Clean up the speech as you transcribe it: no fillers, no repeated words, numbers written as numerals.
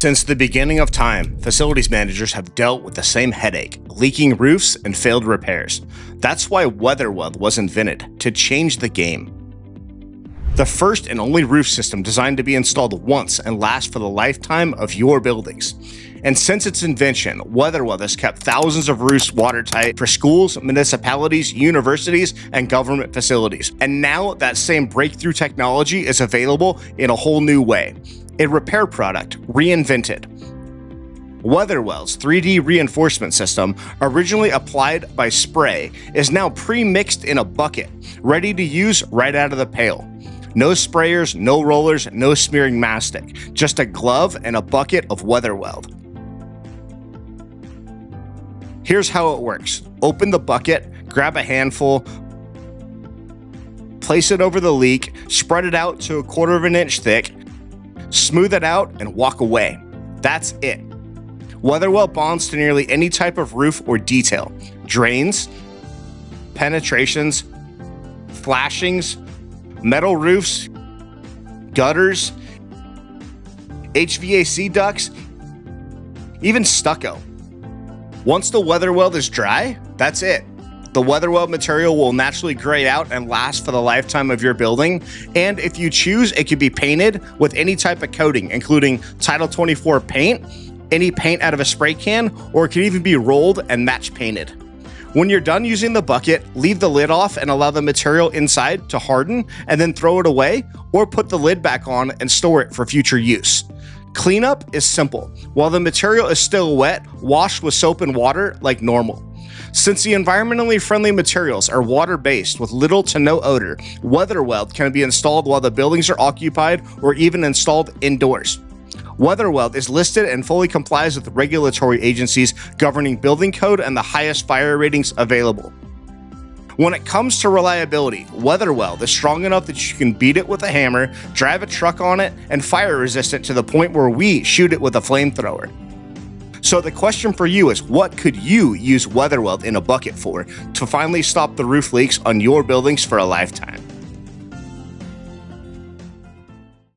Since the beginning of time, facilities managers have dealt with the same headache, leaking roofs and failed repairs. That's why WeatherWeld was invented, to change the game. The first and only roof system designed to be installed once and last for the lifetime of your buildings. And since its invention, WeatherWeld has kept thousands of roofs watertight for schools, municipalities, universities, and government facilities. And now that same breakthrough technology is available in a whole new way. A repair product reinvented. WeatherWeld's 3D reinforcement system, originally applied by spray, is now pre-mixed in a bucket, ready to use right out of the pail. No sprayers, no rollers, no smearing mastic, just a glove and a bucket of WeatherWeld. Here's how it works. Open the bucket, grab a handful, place it over the leak, spread it out to 1/4 inch thick, smooth it out, and walk away. That's it. WeatherWeld bonds to nearly any type of roof or detail. Drains, penetrations, flashings, metal roofs, gutters, HVAC ducts, even stucco. Once the WeatherWeld is dry, that's it. The WeatherWeld material will naturally gray out and last for the lifetime of your building. And if you choose, it can be painted with any type of coating, including Title 24 paint, any paint out of a spray can, or it can even be rolled and match painted. When you're done using the bucket, leave the lid off and allow the material inside to harden, and then throw it away, or put the lid back on and store it for future use. Cleanup is simple. While the material is still wet, wash with soap and water like normal. Since the environmentally friendly materials are water-based with little to no odor, WeatherWeld can be installed while the buildings are occupied or even installed indoors. WeatherWeld is listed and fully complies with regulatory agencies governing building code and the highest fire ratings available. When it comes to reliability, WeatherWeld is strong enough that you can beat it with a hammer, drive a truck on it, and fire resistant to the point where we shoot it with a flamethrower. So the question for you is, what could you use WeatherWeld in a bucket for to finally stop the roof leaks on your buildings for a lifetime?